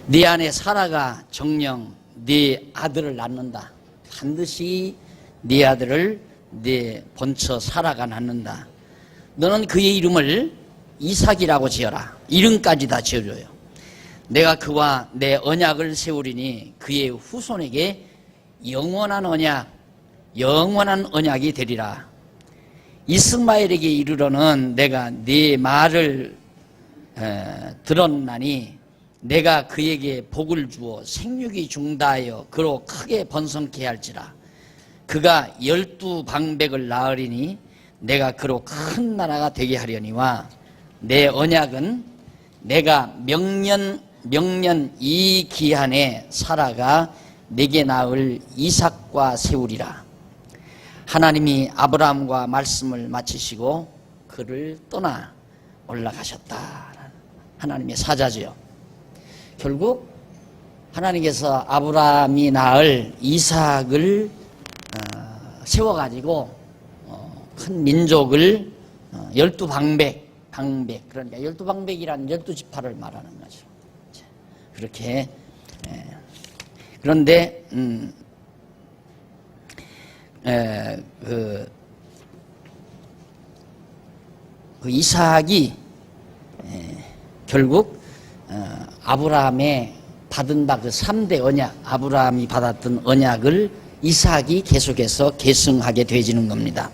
네 안에 사라가 정령 네 아들을 낳는다. 반드시 네 아들을 네 본처 사라가 낳는다. 너는 그의 이름을 이삭이라고 지어라. 이름까지 다 지어줘요. 내가 그와 내 언약을 세우리니 그의 후손에게 영원한 언약이 되리라. 이스마엘에게 이르러는 내가 네 말을 들었나니 내가 그에게 복을 주어 생육이 중다하여 그로 크게 번성케 할지라. 그가 12방백을 낳으리니 내가 그로 큰 나라가 되게 하려니와 내 언약은 내가 명년 이 기한에 사라가 내게 낳을 이삭과 세우리라. 하나님이 아브라함과 말씀을 마치시고 그를 떠나 올라가셨다. 하나님의 사자지요. 결국 하나님께서 아브라함이 낳을 이삭을 세워가지고 큰 민족을 12방백 그러니까 12방백이란 12지파를 말하는 거죠. 그렇게 그런데 그 이삭이 결국 아브라함의 받은 바 그 3대 언약, 아브라함이 받았던 언약을 이삭이 계속해서 계승하게 되지는 겁니다.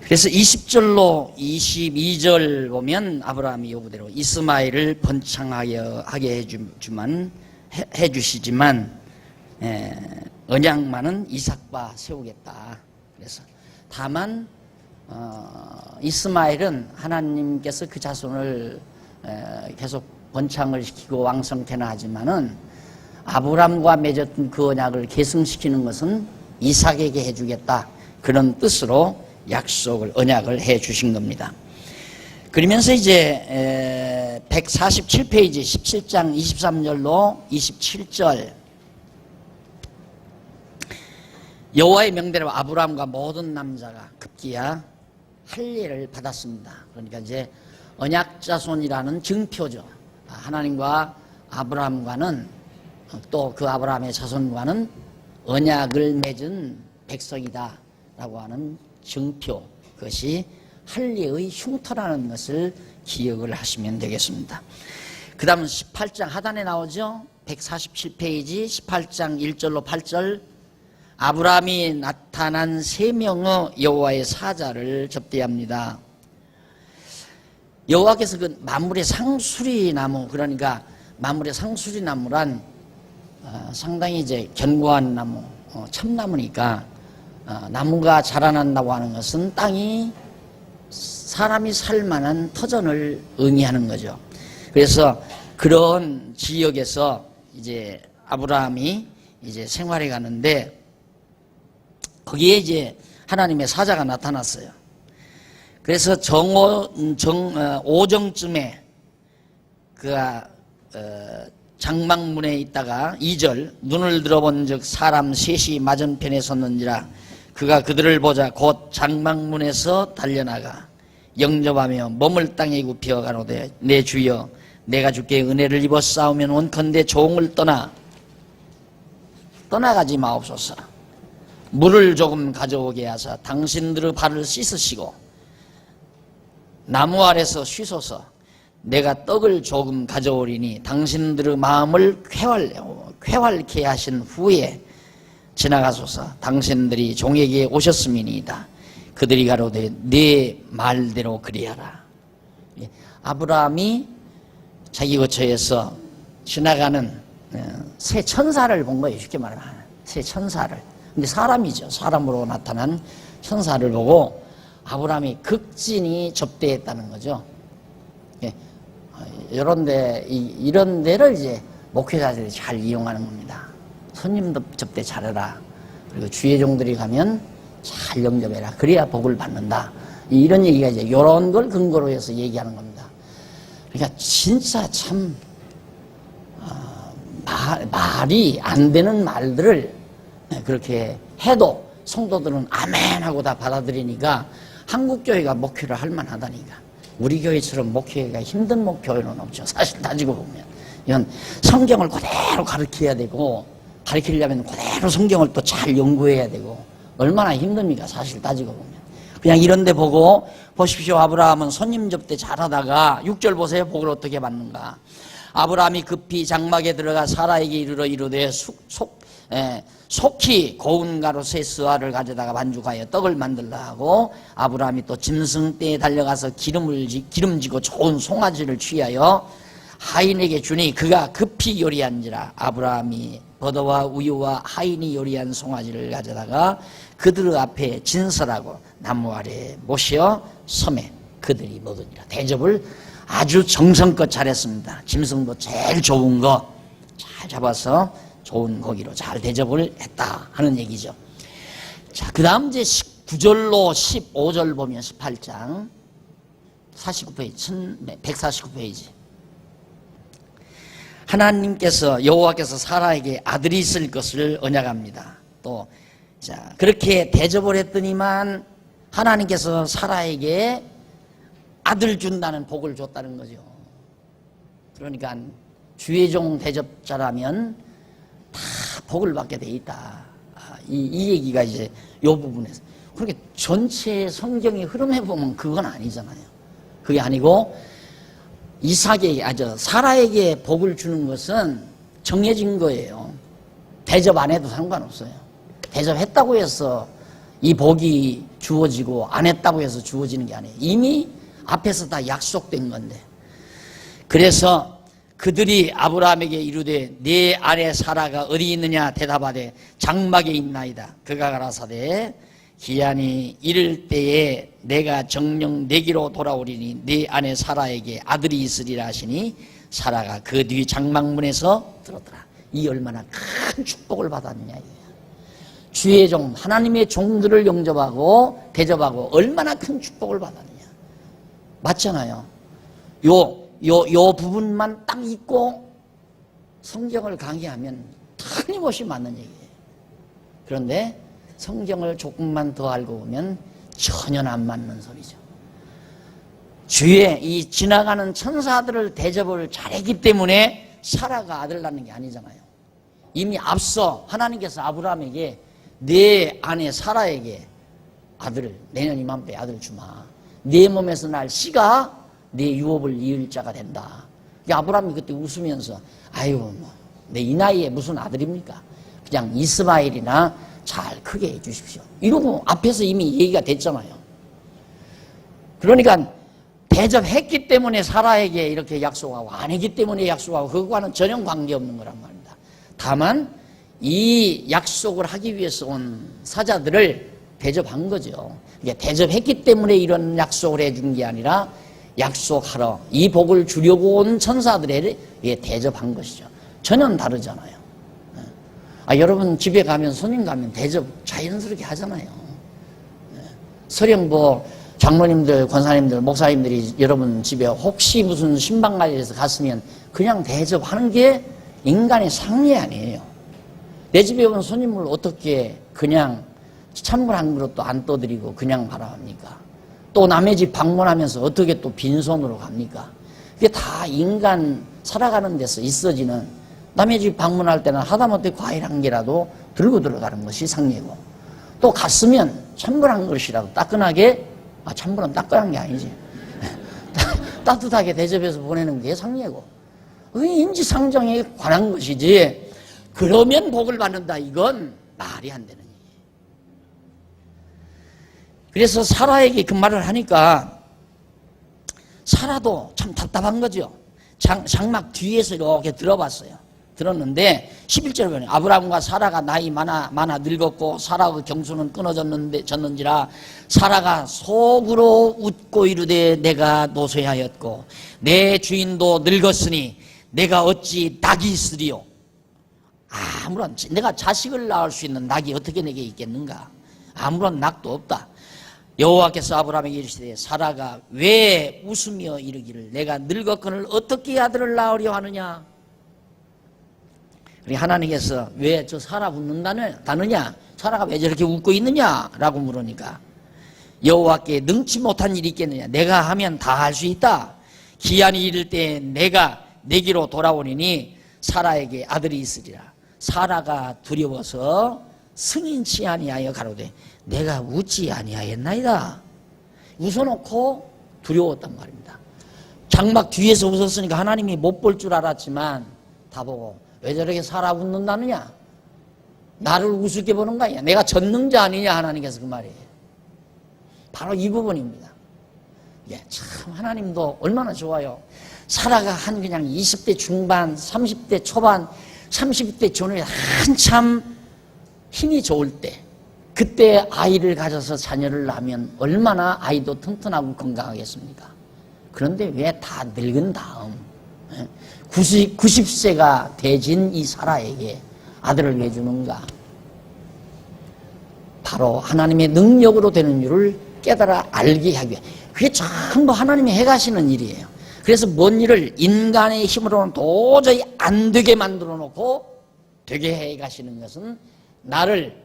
그래서 20절로 22절 보면 아브라함이 요구대로 이스마엘을 번창하게 해주시지만 언약만은 이삭과 세우겠다. 그래서 다만 이스마엘은 하나님께서 그 자손을 계속 번창을 시키고 왕성케나 하지만은 아브라함과 맺었던 그 언약을 계승시키는 것은 이삭에게 해주겠다. 그런 뜻으로 언약을 해 주신 겁니다. 그러면서 이제 147페이지 17장 23절로 27절 여호와의 명대로 아브라함과 모든 남자가 급기야 할례를 받았습니다. 그러니까 이제 언약자손이라는 증표죠. 하나님과 아브라함과는 또 그 아브라함의 자손과는 언약을 맺은 백성이다 라고 하는 증표, 그것이 할례의 흉터라는 것을 기억을 하시면 되겠습니다. 그 다음은 18장 하단에 나오죠. 147페이지 18장 1절로 8절 아브라함이 나타난 3명의 여호와의 사자를 접대합니다. 여호와께서 그 만물의 상수리나무, 그러니까 만물의 상수리나무란 상당히 이제 견고한 나무, 참나무니까 나무가 자라난다고 하는 것은 땅이 사람이 살 만한 터전을 의미하는 거죠. 그래서 그런 지역에서 이제 아브라함이 이제 생활해 가는데 거기에 이제 하나님의 사자가 나타났어요. 그래서 오정쯤에 그가 장막문에 있다가 2절 눈을 들어본 즉 사람 셋이 맞은편에 섰는지라 그가 그들을 보자 곧 장막문에서 달려나가 영접하며 몸을 땅에 굽혀 가로되 내 주여 내가 주께 은혜를 입어 싸우면 원컨대 종을 떠나가지 마옵소서. 물을 조금 가져오게 하사 당신들의 발을 씻으시고 나무 아래서 쉬소서. 내가 떡을 조금 가져오리니 당신들의 마음을 쾌활케 하신 후에 지나가소서. 당신들이 종에게 오셨음이니이다. 그들이 가로되 네 말대로 그리하라. 아브라함이 자기 거처에서 지나가는 새 천사를 본 거예요. 쉽게 말하면 새 천사를. 근데 사람이죠. 사람으로 나타난 천사를 보고 아브라함이 극진히 접대했다는 거죠. 이런 데를 이제 목회자들이 잘 이용하는 겁니다. 손님도 접대 잘해라. 그리고 주의 종들이 가면 잘 영접해라. 그래야 복을 받는다. 이런 얘기가 이제 이런 걸 근거로 해서 얘기하는 겁니다. 그러니까 진짜 참 말이 안 되는 말들을 그렇게 해도 성도들은 아멘 하고 다 받아들이니까 한국교회가 목회를 할 만하다니까. 우리 교회처럼 목회가 힘든 목표는 없죠. 사실 따지고 보면 이건 성경을 그대로 가르쳐야 되고, 가르치려면 그대로 성경을 또 잘 연구해야 되고, 얼마나 힘듭니까 사실 따지고 보면. 그냥 이런 데 보고 보십시오. 아브라함은 손님 접대 잘하다가 6절 보세요. 복을 어떻게 받는가. 아브라함이 급히 장막에 들어가 사라에게 이르러 이르되 속히 고운 가로새 스와를 가져다가 반죽하여 떡을 만들라 하고, 아브라함이 또 짐승떼에 달려가서 기름지고 좋은 송아지를 취하여 하인에게 주니 그가 급히 요리한지라. 아브라함이 버터와 우유와 하인이 요리한 송아지를 가져다가 그들 앞에 진설하고 나무 아래에 모셔 섬에 그들이 먹으니라. 대접을 아주 정성껏 잘했습니다. 짐승도 제일 좋은 거 잘 잡아서 좋은 고기로 잘 대접을 했다 하는 얘기죠. 자, 그 다음 이제 9절로 15절 보면 18장 49페이지, 149페이지. 하나님께서 여호와께서 사라에게 아들이 있을 것을 언약합니다. 또 자, 그렇게 대접을 했더니만 하나님께서 사라에게 아들 준다는 복을 줬다는 거죠. 그러니까 주의 종 대접자라면 다 복을 받게 돼 있다. 이 얘기가 이제 이 부분에서. 그러니까 전체 성경의 흐름에 보면 그건 아니잖아요. 그게 아니고 사라에게 복을 주는 것은 정해진 거예요. 대접 안 해도 상관없어요. 대접했다고 해서 이 복이 주어지고 안 했다고 해서 주어지는 게 아니에요. 이미 앞에서 다 약속된 건데. 그래서 그들이 아브라함에게 이르되 네 아내 사라가 어디 있느냐 대답하되 장막에 있나이다. 그가 가라사대 기한이 이를 때에 내가 정령 내기로 돌아오리니 네 아내 사라에게 아들이 있으리라 하시니 사라가 그 뒤 장막문에서 들었더라. 이 얼마나 큰 축복을 받았느냐 이거야. 주의 종 하나님의 종들을 영접하고 대접하고 얼마나 큰 축복을 받았느냐. 맞잖아요. 요 부분만 딱 읽고 성경을 강의하면 틀림없이 맞는 얘기예요. 그런데 성경을 조금만 더 알고 보면 전혀 안 맞는 소리죠. 주의 이 지나가는 천사들을 대접을 잘했기 때문에 사라가 아들 낳는 게 아니잖아요. 이미 앞서 하나님께서 아브라함에게 네 아내 사라에게 아들을 내년 이맘때 아들 주마. 네 몸에서 날 씨가 네 유업을 이을 자가 된다. 아브라함이 그때 웃으면서 아유 내 이 나이에 무슨 아들입니까? 그냥 이스마엘이나 잘 크게 해주십시오. 이러고 앞에서 이미 얘기가 됐잖아요. 그러니까 대접했기 때문에 사라에게 이렇게 약속하고 안 했기 때문에 약속하고 그거와는 전혀 관계없는 거란 말입니다. 다만 이 약속을 하기 위해서 온 사자들을 대접한 거죠. 대접했기 때문에 이런 약속을 해준 게 아니라 약속하러 이 복을 주려고 온 천사들에게 대접한 것이죠. 전혀 다르잖아요. 여러분 집에 가면 손님 가면 대접 자연스럽게 하잖아요. 서령보 장로님들, 권사님들, 목사님들이 여러분 집에 혹시 무슨 신방가게에서 갔으면 그냥 대접하는 게 인간의 상례 아니에요. 내 집에 온 손님을 어떻게 그냥 찬물 한 그릇도 안 떠드리고 그냥 바라합니까? 또 남의 집 방문하면서 어떻게 또 빈손으로 갑니까? 그게 다 인간 살아가는 데서 있어지는, 남의 집 방문할 때는 하다못해 과일 한 개라도 들고 들어가는 것이 상례고, 또 갔으면 찬물 한 그릇이라도 따끈하게, 찬물은 따끈한 게 아니지, 따뜻하게 대접해서 보내는 게 상례고, 그게 인지상정에 관한 것이지, 그러면 복을 받는다, 이건 말이 안 되는 얘기예요. 그래서 사라에게 그 말을 하니까 사라도 참 답답한 거죠. 장막 뒤에서 이렇게 들어봤어요. 들었는데 11절에 보면 아브라함과 사라가 나이 많아 늙었고 사라의 경수는 끊어졌는지라 사라가 속으로 웃고 이르되 내가 노쇠하였고 내 주인도 늙었으니 내가 어찌 낙이 있으리요. 아무런, 내가 자식을 낳을 수 있는 낙이 어떻게 내게 있겠는가. 아무런 낙도 없다. 여호와께서 아브라함에게 이르시되 사라가 왜 웃으며 이르기를 내가 늙었거늘 어떻게 아들을 낳으려 하느냐. 우리 하나님께서 왜 저 사라 웃는다느냐, 사라가 왜 저렇게 웃고 있느냐라고 물으니까 여호와께 능치 못한 일이 있겠느냐. 내가 하면 다 할 수 있다. 기한이 이를 때 내가 내게로 돌아오리니 사라에게 아들이 있으리라. 사라가 두려워서 승인치 아니하여 가로되 내가 웃지 아니하였나이다. 웃어놓고 두려웠단 말입니다. 장막 뒤에서 웃었으니까 하나님이 못 볼 줄 알았지만 다 보고 왜 저렇게 사라 웃는다느냐. 나를 우습게 보는 거 아니야. 내가 전능자 아니냐 하나님께서 그 말이에요. 바로 이 부분입니다. 예, 참 하나님도 얼마나 좋아요. 사라가 한 그냥 20대 중반, 30대 초반, 30대 전후에 한참 힘이 좋을 때 그때 아이를 가져서 자녀를 낳으면 얼마나 아이도 튼튼하고 건강하겠습니까? 그런데 왜 다 늙은 다음 90세가 대진 이 사라에게 아들을 왜 주는가? 바로 하나님의 능력으로 되는 일을 깨달아 알게 하기 위해. 그게 전부 하나님이 해가시는 일이에요. 그래서 뭔 일을 인간의 힘으로는 도저히 안 되게 만들어 놓고 되게 해가시는 것은 나를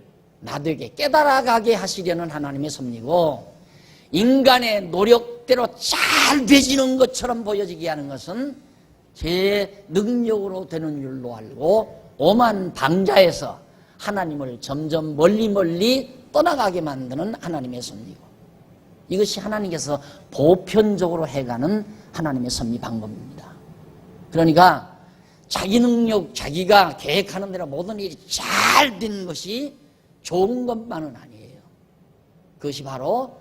나되게 깨달아가게 하시려는 하나님의 섭리고, 인간의 노력대로 잘 되지는 것처럼 보여지게 하는 것은 제 능력으로 되는 줄로 알고 오만 방자에서 하나님을 점점 멀리 떠나가게 만드는 하나님의 섭리고, 이것이 하나님께서 보편적으로 해가는 하나님의 섭리 방법입니다. 그러니까 자기 능력, 자기가 계획하는 대로 모든 일이 잘 되는 것이 좋은 것만은 아니에요. 그것이 바로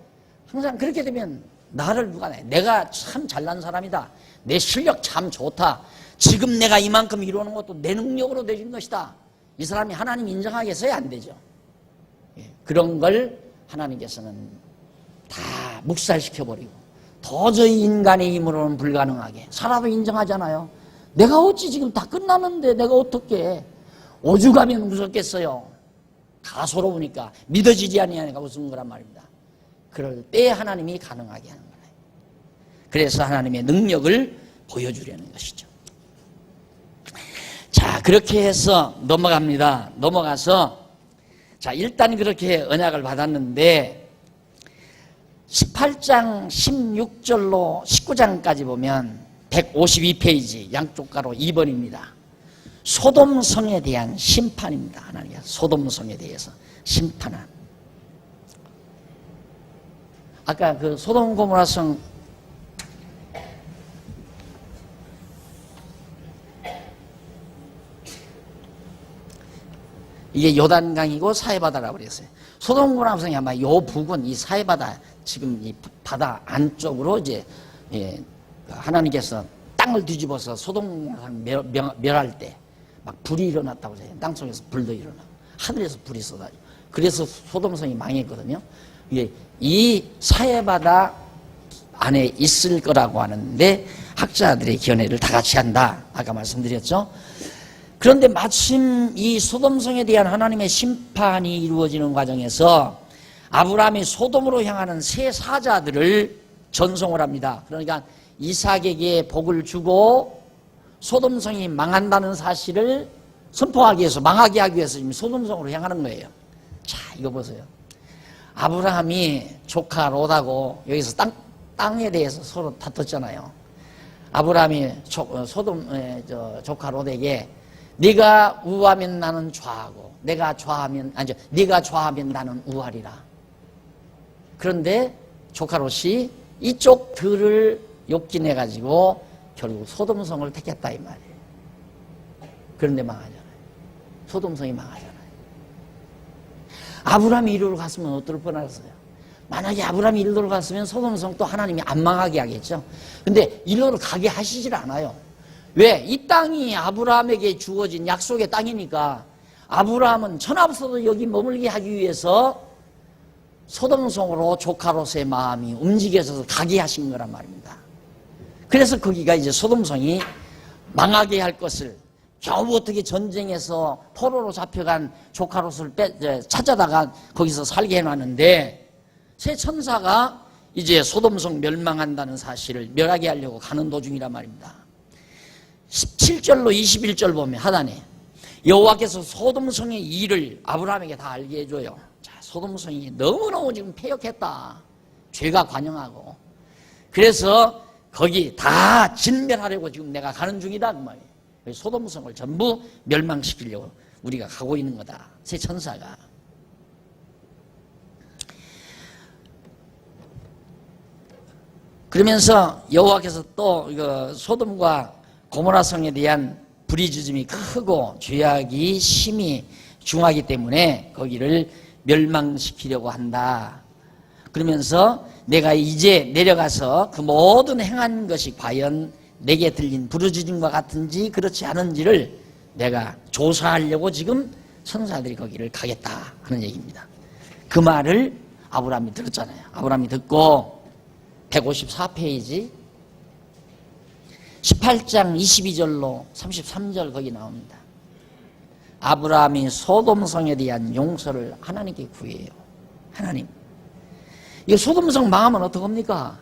항상 그렇게 되면 나를 누가 내가 참 잘난 사람이다, 내 실력 참 좋다, 지금 내가 이만큼 이루는 것도 내 능력으로 되는 것이다, 이 사람이 하나님 인정하겠어야 안 되죠. 그런 걸 하나님께서는 다 묵살시켜버리고 도저히 인간의 힘으로는 불가능하게. 사라도 인정하잖아요. 내가 어찌 지금 다 끝나는데 내가 어떻게 오죽하면 무섭겠어요. 가소로우니까 믿어지지 아니하니까 웃은 거란 말입니다. 그럴 때 하나님이 가능하게 하는 거예요. 그래서 하나님의 능력을 보여주려는 것이죠. 자, 그렇게 해서 넘어갑니다. 넘어가서 자, 일단 그렇게 언약을 받았는데 18장 16절로 19장까지 보면 152페이지 양쪽 가로 2번입니다. 소돔성에 대한 심판입니다. 하나님께서 소돔성에 대해서 심판한. 아까 그 소돔 고모라성 이게 요단강이고 사해바다라고 그랬어요. 소돔 고모라성이 아마 요 부근 이 사해바다 지금 이 바다 안쪽으로 이제 하나님께서 땅을 뒤집어서 소돔 멸할 때 막 불이 일어났다고 해요. 땅 속에서 불도 일어나고 하늘에서 불이 쏟아져. 그래서 소돔성이 망했거든요. 이 사해바다 안에 있을 거라고 하는데 학자들의 견해를 다 같이 한다. 아까 말씀드렸죠. 그런데 마침 이 소돔성에 대한 하나님의 심판이 이루어지는 과정에서 아브라함이 소돔으로 향하는 세 사자들을 전송을 합니다. 그러니까 이삭에게 복을 주고 소돔성이 망한다는 사실을 선포하기 위해서, 망하게 하기 위해서 지금 소돔성으로 향하는 거예요. 자, 이거 보세요. 아브라함이 조카 롯하고 여기서 땅에 대해서 서로 다퉜잖아요. 아브라함이 조카 롯에게 네가 우하면 나는 좌하고 네가 좌하면 나는 우하리라. 그런데 조카 롯이 이쪽 들을 욕기내가지고 결국 소돔성을 택했다 이 말이에요. 그런데 망하잖아요. 소돔성이 망하잖아요. 아브라함이 이리로 갔으면 어떨 뻔했어요. 만약에 아브라함이 이리로 갔으면 소돔성 또 하나님이 안 망하게 하겠죠. 근데 이리로 가게 하시질 않아요. 왜? 이 땅이 아브라함에게 주어진 약속의 땅이니까 아브라함은 천하없어도 여기 머물게 하기 위해서 소돔성으로 조카 롯의 마음이 움직여서 가게 하신 거란 말입니다. 그래서 거기가 이제 소돔성이 망하게 할 것을 겨우 어떻게 전쟁에서 포로로 잡혀간 조카 롯을 찾아다가 거기서 살게 해놨는데 새 천사가 이제 소돔성 멸망한다는 사실을 멸하게 하려고 가는 도중이란 말입니다. 17절로 21절 보면 하단에 여호와께서 소돔성의 일을 아브라함에게 다 알게 해줘요. 자, 소돔성이 너무너무 지금 패역했다. 죄가 관영하고. 그래서 거기 다 진멸하려고 지금 내가 가는 중이다 그 말이에요. 소돔성을 전부 멸망시키려고 우리가 가고 있는 거다. 새 천사가. 그러면서 여호와께서 또 이거 소돔과 고모라 성에 대한 부리짖음이 크고 죄악이 심히 중하기 때문에 거기를 멸망시키려고 한다. 그러면서 내가 이제 내려가서 그 모든 행한 것이 과연 내게 들린 부르짖음과 같은지 그렇지 않은지를 내가 조사하려고 지금 천사들이 거기를 가겠다 하는 얘기입니다. 그 말을 아브라함이 들었잖아요. 아브라함이 듣고 154페이지 18장 22절로 33절 거기 나옵니다. 아브라함이 소돔성에 대한 용서를 하나님께 구해요. 하나님, 이 소돔성 망하면 어떡합니까?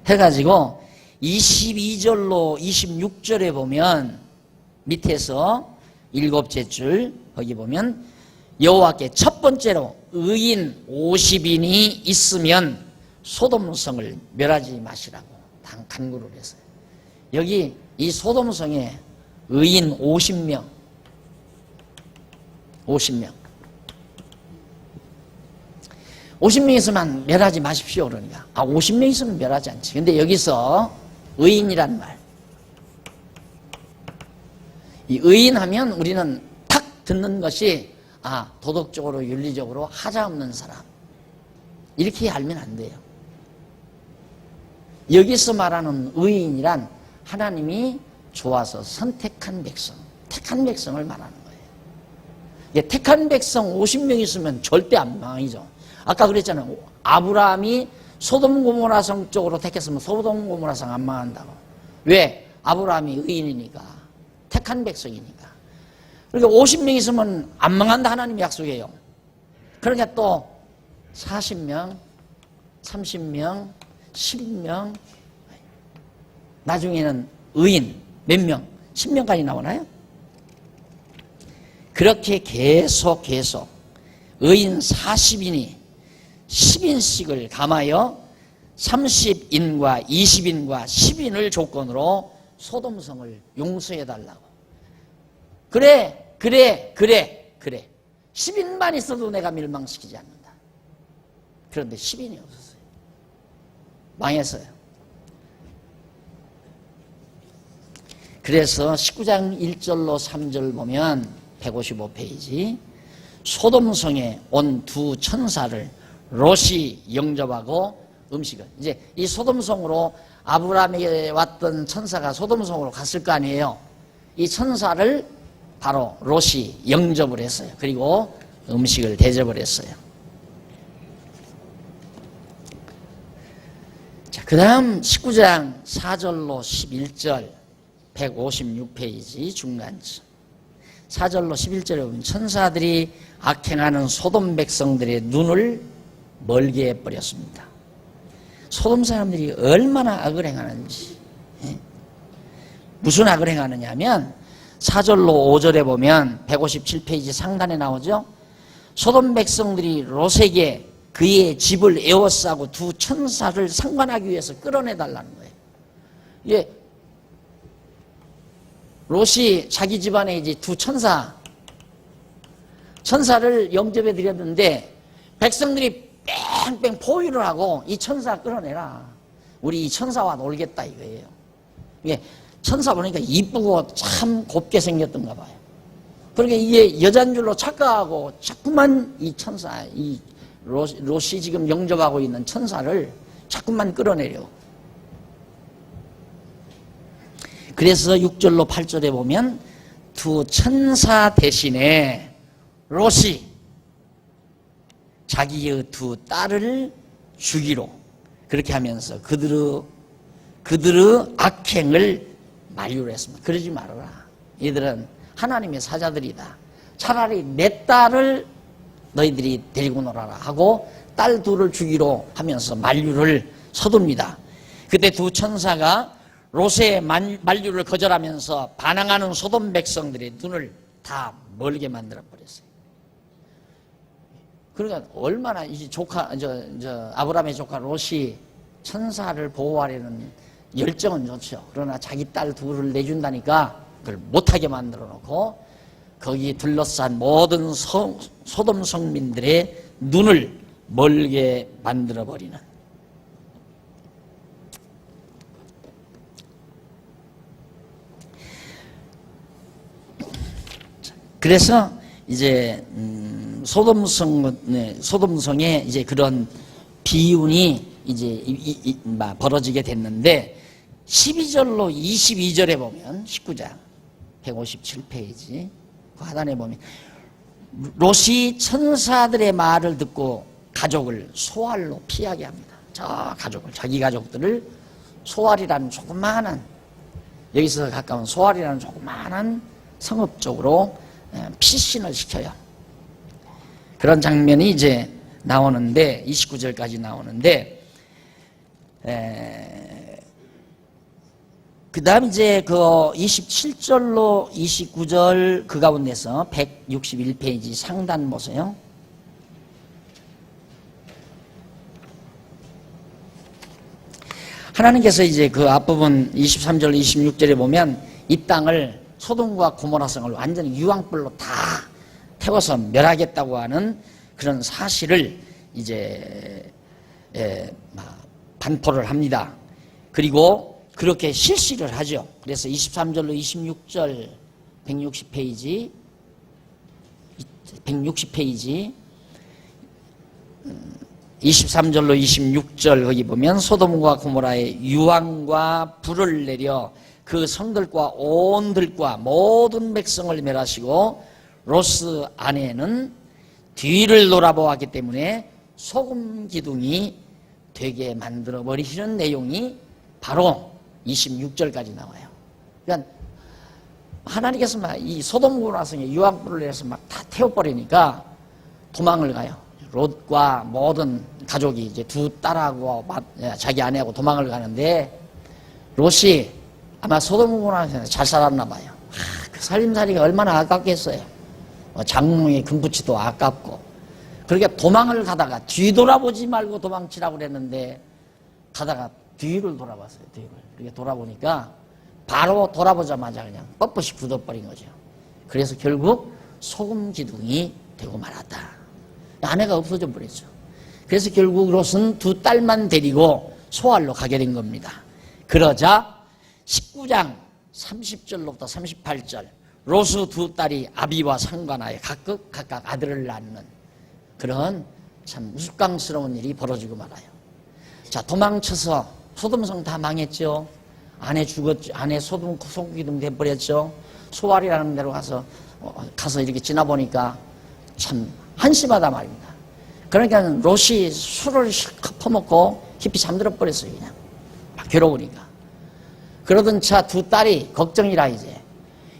해가지고 22절로 26절에 보면 밑에서 일곱째 줄 거기 보면 여호와께 첫 번째로 의인 50인이 있으면 소돔성을 멸하지 마시라고 간구를 했어요. 여기 이 소돔성에 의인 50명 50명 있으면 멸하지 마십시오 그러니까 50명 있으면 멸하지 않지. 근데 여기서 의인이란 말, 이 의인하면 우리는 탁 듣는 것이 도덕적으로 윤리적으로 하자없는 사람 이렇게 알면 안 돼요. 여기서 말하는 의인이란 하나님이 좋아서 선택한 백성, 택한 백성을 말하는 거예요. 택한 백성 50명 있으면 절대 안 망이죠. 아까 그랬잖아요. 아브라함이 소돔 고모라 성 쪽으로 택했으면 소돔 고모라 성 안 망한다고. 왜? 아브라함이 의인이니까, 택한 백성이니까. 그러니까 50명 있으면 안 망한다 하나님이 약속해요. 그러니까 또 40명, 30명, 10명, 나중에는 의인 몇 명? 10명까지 나오나요? 그렇게 계속 의인 40인이 10인씩을 감하여 30인과 20인과 10인을 조건으로 소돔성을 용서해달라고. 그래 10인만 있어도 내가 멸망시키지 않는다. 그런데 10인이 없었어요. 망했어요. 그래서 19장 1절로 3절 보면 155페이지 소돔성에 온 두 천사를 롯이 영접하고 음식을, 이제 이 소돔성으로 아브라함에게 왔던 천사가 소돔성으로 갔을 거 아니에요. 이 천사를 바로 롯이 영접을 했어요. 그리고 음식을 대접을 했어요. 자, 그 다음 19장 4절로 11절 156페이지 중간쯤 4절로 11절에 보면 천사들이 악행하는 소돔 백성들의 눈을 멀게 해버렸습니다. 소돔 사람들이 얼마나 악을 행하는지. 무슨 악을 행하느냐 하면 4절로 5절에 보면 157페이지 상단에 나오죠. 소돔 백성들이 롯에게 그의 집을 에워싸고 두 천사를 상관하기 위해서 끌어내달라는 거예요. 예, 롯이 자기 집안에 이제 두 천사를 영접해 드렸는데 백성들이 뺑뺑 포위를 하고 이 천사 끌어내라. 우리 이 천사와 놀겠다 이거예요. 이게 천사 보니까 이쁘고 참 곱게 생겼던가 봐요. 그러니까 이게 여자인 줄로 착각하고 자꾸만 이 천사, 이 롯이 지금 영접하고 있는 천사를 자꾸만 끌어내려. 그래서 6절로 8절에 보면 두 천사 대신에 롯이 자기의 두 딸을 주기로 그렇게 하면서 그들의 악행을 만류를 했습니다. 그러지 말아라. 얘들은 하나님의 사자들이다. 차라리 내 딸을 너희들이 데리고 놀아라 하고 딸 둘을 주기로 하면서 만류를 서둡니다. 그때 두 천사가 롯의 만류를 거절하면서 반항하는 소돔 백성들의 눈을 다 멀게 만들어 버렸어요. 그러니까 얼마나 이 조카, 아브라함의 조카 롯이 천사를 보호하려는 열정은 좋죠. 그러나 자기 딸 둘을 내준다니까 그걸 못하게 만들어 놓고 거기 둘러싼 모든 소돔 성민들의 눈을 멀게 만들어 버리는. 그래서 이제 소돔성에 이제 그런 비운이 이제 벌어지게 됐는데 12절로 22절에 보면 19장 157페이지 그 하단에 보면 롯이 천사들의 말을 듣고 가족을 소알로 피하게 합니다. 저 가족을, 자기 가족들을 소알이라는 조그마한, 여기서 가까운 소알이라는 조그마한 성읍 쪽으로 피신을 시켜요. 그런 장면이 이제 나오는데 29절까지 나오는데 그 다음 이제 그 27절로 29절 그 가운데서 161페이지 상단 보세요. 하나님께서 이제 그 앞부분 23절 26절에 보면 이 땅을 소돔과 고모라 성을 완전히 유황불로 다 태워서 멸하겠다고 하는 그런 사실을 이제 반포를 합니다. 그리고 그렇게 실시를 하죠. 그래서 23절로 26절 160페이지 23절로 26절 거기 보면 소돔과 고모라의 유황과 불을 내려 그 성들과 온 들과 모든 백성을 멸하시고 롯스 아내는 뒤를 돌아보았기 때문에 소금 기둥이 되게 만들어 버리시는 내용이 바로 26절까지 나와요. 그러니까 하나님께서 막 이 소돔 고모라 성에 유황불을 내서 막 다 태워버리니까 도망을 가요. 롯과 모든 가족이 이제 두 딸하고 자기 아내하고 도망을 가는데 롯이 아마 소돔 고모라 성에서 잘 살았나 봐요. 그 살림살이가 얼마나 아깝겠어요. 장롱에 금붙이도 아깝고. 그러니까 도망을 가다가 뒤돌아보지 말고 도망치라고 그랬는데 가다가 뒤를 돌아봤어요. 뒤를. 이렇게 돌아보니까 바로 돌아보자마자 그냥 뻣뻣이 굳어버린 거죠. 그래서 결국 소금 기둥이 되고 말았다. 아내가 없어져 버렸죠. 그래서 결국 롯은 두 딸만 데리고 소알로 가게 된 겁니다. 그러자 19장 30절로부터 38절 롯의 두 딸이 아비와 상관하여 각각 아들을 낳는 그런 참 우스꽝스러운 일이 벌어지고 말아요. 자, 도망쳐서 소돔성 다 망했죠. 아내 죽었죠. 아내 소돔 소기둥 돼버렸죠. 소알이라는 데로 가서 이렇게 지나보니까 참 한심하다 말입니다. 그러니까 롯이 술을 실컷 퍼먹고 깊이 잠들어 버렸어요. 그냥 막 괴로우니까. 그러던 차 두 딸이 걱정이라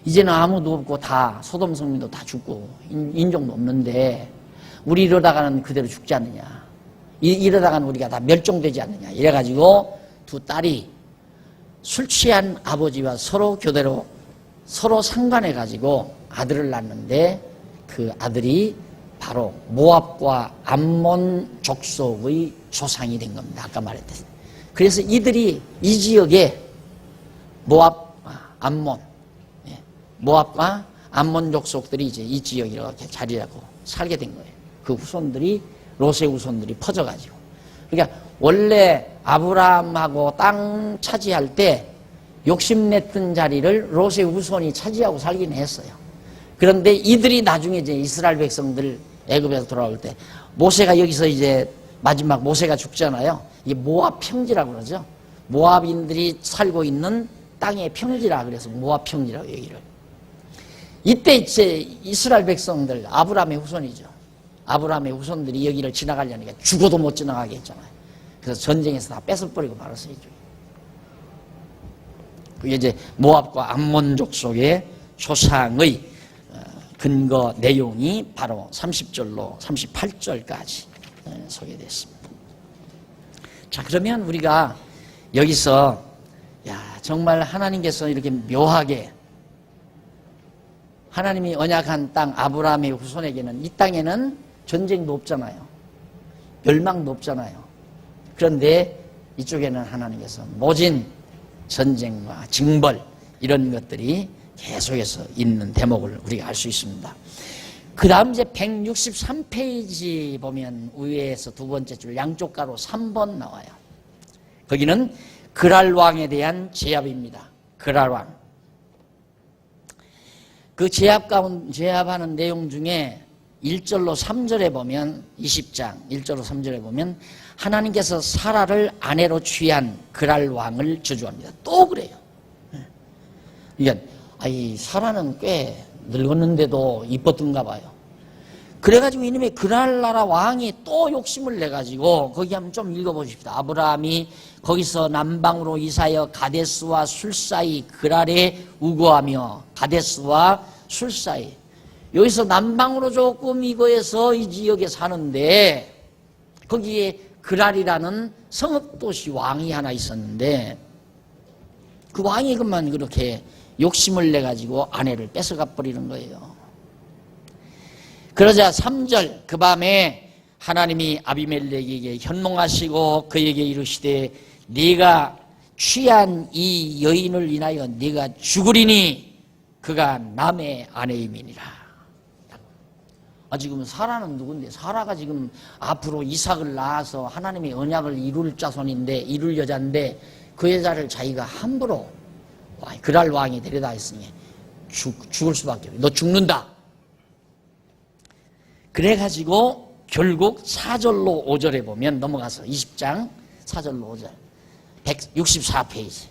이제는 아무도 없고 다 소돔 성민도 다 죽고 인종도 없는데 우리 이러다가는 그대로 죽지 않느냐, 이러다가는 우리가 다 멸종되지 않느냐 이래가지고 두 딸이 술 취한 아버지와 서로 교대로 서로 상관해가지고 아들을 낳는데 그 아들이 바로 모압과 암몬 족속의 조상이 된 겁니다. 아까 말했듯이. 그래서 이들이 이 지역에 모압, 암몬, 모압과 암몬 족속들이 이제 이 지역에 이렇게 자리하고 살게 된 거예요. 그 후손들이 롯의 후손들이 퍼져가지고. 그러니까 원래 아브라함하고 땅 차지할 때 욕심냈던 자리를 롯의 후손이 차지하고 살긴 했어요. 그런데 이들이 나중에 이제 이스라엘 백성들 애굽에서 돌아올 때 모세가 여기서 이제 마지막 모세가 죽잖아요. 이게 모압 평지라고 그러죠. 모압인들이 살고 있는 땅의 평지라 그래서 모압 평지라고 얘기를. 이때 이제 이스라엘 백성들 아브라함의 후손이죠. 아브라함의 후손들이 여기를 지나가려니까 죽어도 못 지나가게 했잖아요. 그래서 전쟁에서 다 뺏어버리고 말았어요. 그게 이제 모압과 암몬족 속의 조상의 근거 내용이 바로 30절로 38절까지 소개됐습니다. 자, 그러면 우리가 여기서 정말 하나님께서 이렇게 묘하게 하나님이 언약한 땅 아브라함의 후손에게는 이 땅에는 전쟁도 없잖아요. 멸망도 없잖아요. 그런데 이쪽에는 하나님께서 모진 전쟁과 징벌 이런 것들이 계속해서 있는 대목을 우리가 알 수 있습니다. 그 다음 이제 163페이지 보면 위에서 두 번째 줄 양쪽 가로 3번 나와요. 거기는 그랄왕에 대한 제압입니다. 그랄왕. 그 제압하는 내용 중에 1절로 3절에 보면 20장 1절로 3절에 보면 하나님께서 사라를 아내로 취한 그랄왕을 저주합니다. 또 그래요. 그러니까 이 사라는 꽤 늙었는데도 이뻤던가 봐요. 그래가지고 이놈의 그랄나라 왕이 또 욕심을 내가지고 거기 한번 좀 읽어보십시다. 아브라함이 거기서 남방으로 이사하여 가데스와 술 사이 그랄에 우거하며 가데스와 술 사이 여기서 남방으로 조금 이거에서 이 지역에 사는데 거기에 그랄이라는 성읍도시 왕이 하나 있었는데 그 왕이 그만 그렇게 욕심을 내가지고 아내를 뺏어가 버리는 거예요. 그러자 3절 그 밤에 하나님이 아비멜렉에게 현몽하시고 그에게 이르시되 네가 취한 이 여인을 인하여 네가 죽으리니 그가 남의 아내임이니라. 지금 사라는 누군데? 사라가 지금 앞으로 이삭을 낳아서 하나님의 언약을 이룰 자손인데 이룰 여자인데 그 여자를 자기가 함부로 그랄 왕이 데려다 했으니 죽을 수밖에 없어. 너 죽는다. 그래가지고 결국 4절로 5절에 보면 넘어가서 20장 4절로 5절 164페이지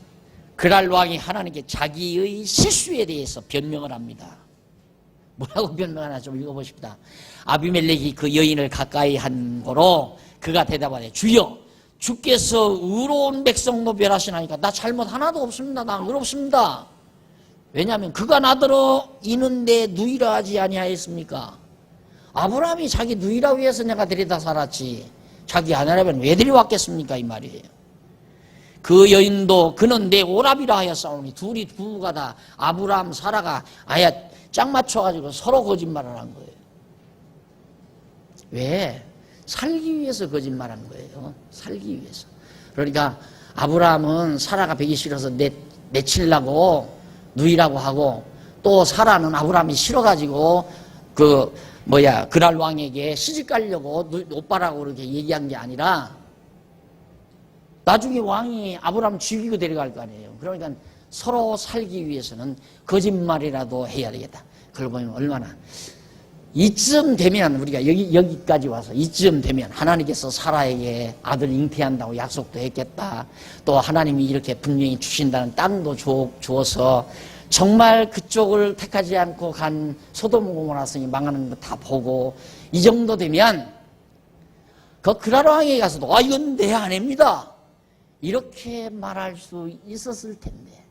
그랄 왕이 하나님께 자기의 실수에 대해서 변명을 합니다. 뭐라고 변명하나 좀 읽어보십시다. 아비멜렉이 그 여인을 가까이 한 거로 그가 대답하되 주여 주께서 의로운 백성도 멸하시나니까 나 잘못 하나도 없습니다. 나 의롭습니다. 왜냐하면 그가 나더러 이는데 누이라 하지 아니하였습니까? 아브라함이 자기 누이라 위해서 내가 데려다 살았지 자기 아내라면 왜 데려왔겠습니까? 이 말이에요. 그 여인도 그는 내 오랍이라 하였사오니 둘이 부부가 다 아브라함 사라가 아예 짝 맞춰가지고 서로 거짓말을 한 거예요. 왜? 살기 위해서 거짓말한 거예요. 살기 위해서. 그러니까 아브라함은 사라가 배기 싫어서 내치려고 누이라고 하고 또 사라는 아브라함이 싫어가지고 그랄 왕에게 시집 가려고 오빠라고 그렇게 얘기한 게 아니라 나중에 왕이 아브라함 죽이고 데려갈 거 아니에요. 그러니까 서로 살기 위해서는 거짓말이라도 해야 되겠다. 그걸 보면 얼마나 이쯤 되면 우리가 여기까지 와서 이쯤 되면 하나님께서 사라에게 아들 잉태한다고 약속도 했겠다. 또 하나님이 이렇게 분명히 주신다는 땅도 주어서 정말 그쪽을 택하지 않고 간 소돔 고모라 성이 망하는 거 다 보고 이 정도 되면 그 그랄 왕에게 가서도 이건 내 아내입니다. 이렇게 말할 수 있었을 텐데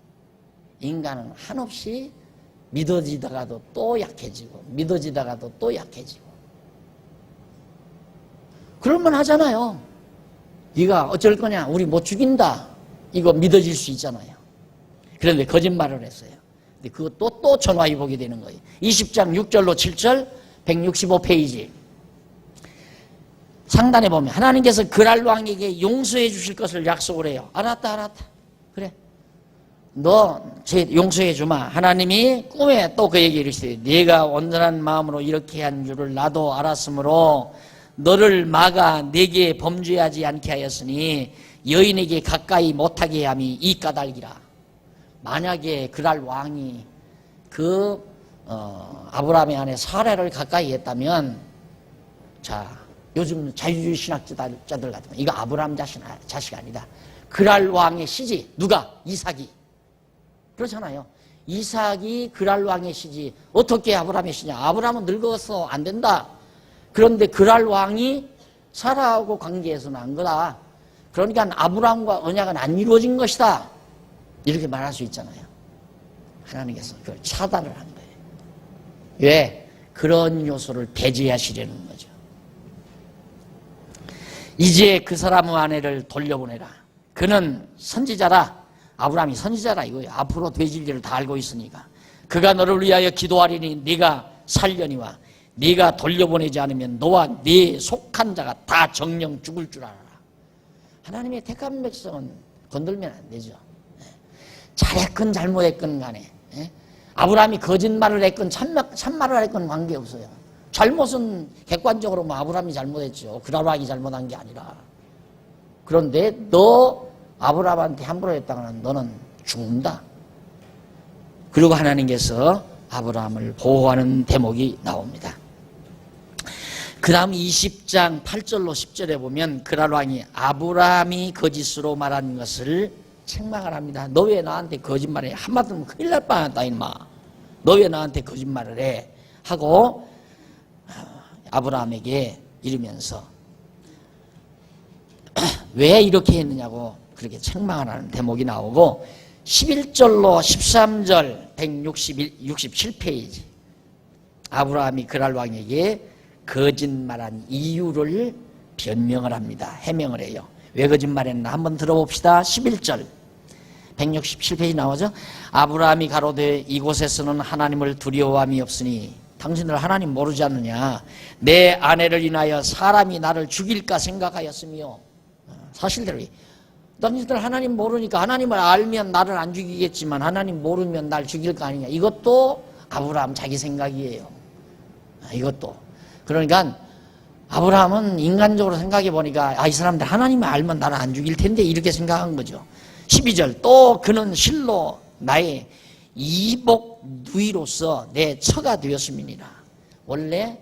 인간은 한없이 믿어지다가도 또 약해지고 믿어지다가도 또 약해지고 그럴만 하잖아요. 네가 어쩔 거냐 우리 못 죽인다 이거 믿어질 수 있잖아요. 그런데 거짓말을 했어요. 근데 그것도 또 전화해 보게 되는 거예요. 20장 6절로 7절 165페이지 상단에 보면 하나님께서 그랄 왕에게 용서해 주실 것을 약속을 해요. 알았다 그래 너 용서해 주마. 하나님이 꿈에 또 그에게 이르시되 네가 온전한 마음으로 이렇게 한 줄을 나도 알았으므로 너를 막아 내게 범죄하지 않게 하였으니 여인에게 가까이 못하게 함이 이 까닭이라. 만약에 그랄 왕이 아브라함의 아내 사라를 가까이 했다면 자 요즘 자유주의 신학자들 같은 이거 아브라함 자식 아니다. 그랄 왕의 시지 누가? 이삭이. 그렇잖아요. 이삭이 그랄 왕의 시지 어떻게 아브라함의 시냐. 아브라함은 늙어서 안 된다. 그런데 그랄 왕이 사라하고 관계에서 난 거다. 그러니까 아브라함과 언약은 안 이루어진 것이다. 이렇게 말할 수 있잖아요. 하나님께서 그걸 차단을 한 거예요. 왜? 그런 요소를 배제하시려는 거죠. 이제 그 사람의 아내를 돌려보내라. 그는 선지자라. 아브라함이 선지자라 이거예요. 앞으로 되질 일을 다 알고 있으니까. 그가 너를 위하여 기도하리니 네가 살려니와 네가 돌려보내지 않으면 너와 네 속한 자가 다 정령 죽을 줄 알아라. 하나님의 택한 백성은 건들면 안 되죠. 잘했건 잘못했건 간에 아브라함이 거짓말을 했건 참말을 했건 관계없어요. 잘못은 객관적으로 뭐 아브라함이 잘못했죠. 그라락이 잘못한 게 아니라. 그런데 너 아브라함한테 함부로 했다가는 너는 죽는다. 그리고 하나님께서 아브라함을 보호하는 대목이 나옵니다. 그 다음 20장 8절로 10절에 보면 그랄왕이 아브라함이 거짓으로 말한 것을 책망을 합니다. 너 왜 나한테 거짓말해? 한마디 하면 큰일 날 뻔했다 임마. 너 왜 나한테 거짓말을 해? 하고 아브라함에게 이르면서 왜 이렇게 했느냐고 그렇게 책망을 하는 대목이 나오고 11절로 13절 167페이지 아브라함이 그랄왕에게 거짓말한 이유를 변명을 합니다. 해명을 해요. 왜 거짓말했나 한번 들어봅시다. 11절 167페이지 나오죠. 아브라함이 가로되 이곳에서는 하나님을 두려워함이 없으니 당신들 하나님 모르지 않느냐. 내 아내를 인하여 사람이 나를 죽일까 생각하였으며 사실대로 당신들 하나님 모르니까 하나님을 알면 나를 안 죽이겠지만 하나님 모르면 날 죽일 거 아니냐. 이것도 아브라함 자기 생각이에요. 이것도. 그러니까 아브라함은 인간적으로 생각해 보니까 이 사람들 하나님을 알면 나를 안 죽일 텐데 이렇게 생각한 거죠. 12절 또 그는 실로 나의 이복 누이로서 내 처가 되었음이니라. 원래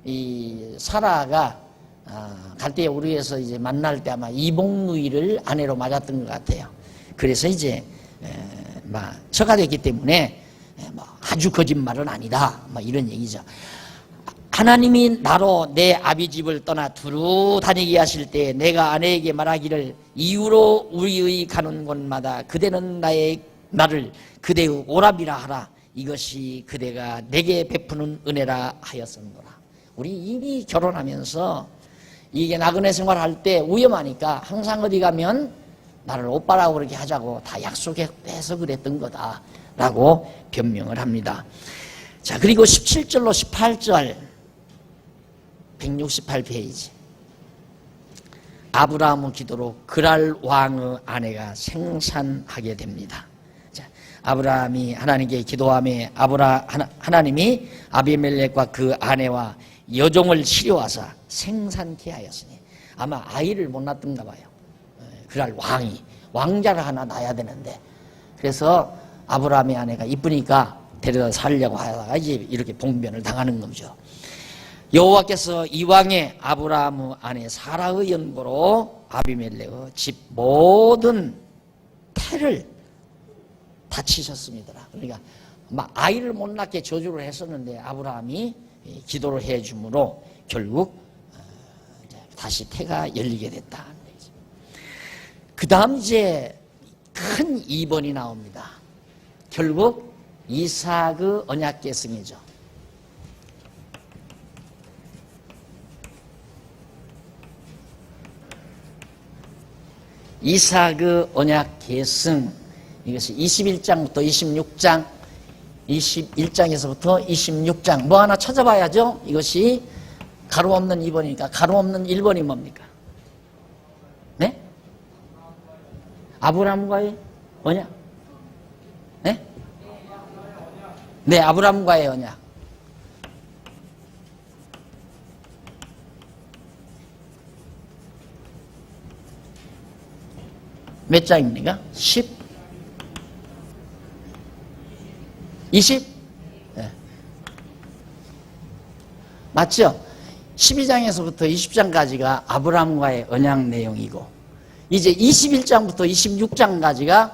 이 사라가 갈대아 우르에서 이제 만날 때 아마 이복 누이를 아내로 맞았던 것 같아요. 그래서 이제 처가 됐기 때문에 아주 거짓말은 아니다. 이런 얘기죠. 하나님이 나로 내 아비 집을 떠나 두루 다니게 하실 때 내가 아내에게 말하기를 이후로 우리의 가는 곳마다 그대는 나를 그대의 오랍이라 하라. 이것이 그대가 내게 베푸는 은혜라 하였었노라. 우리 이미 결혼하면서 이게 나그네 생활할 때 위험하니까 항상 어디 가면 나를 오빠라고 그렇게 하자고 다 약속해서 그랬던 거다라고 변명을 합니다. 자, 그리고 17절로 18절 168페이지 아브라함의 기도로 그랄 왕의 아내가 생산하게 됩니다. 자, 아브라함이 하나님께 기도하며 하나님이 아비멜렉과 그 아내와 여종을 치료하사 생산케 하였으니 아마 아이를 못 낳던가 봐요. 그랄 왕이 왕자를 하나 낳아야 되는데 그래서 아브라함의 아내가 이쁘니까 데려다 살려고 하다가 이제 이렇게 봉변을 당하는 거죠. 여호와께서 이왕에 아브라함의 아내 사라의 연고로 아비멜렉의 집 모든 태를 다치셨습니다. 그러니까 아이를 못 낳게 저주를 했었는데 아브라함이 기도를 해줌으로 결국 다시 태가 열리게 됐다. 그 다음 이제 큰 2번이 나옵니다. 결국 이삭의 언약 계승이죠. 이삭의 언약 계승 이것이 21장부터 26장 21장에서부터 26장 뭐 하나 찾아봐야죠. 이것이 가로 없는 2번이니까 가로 없는 1번이 뭡니까? 네? 아브라함과의 언약? 네? 네, 아브라함과의 언약. 몇 장입니까? 10? 20? 네. 맞죠? 12장에서부터 20장까지가 아브라함과의 언약 내용이고 이제 21장부터 26장까지가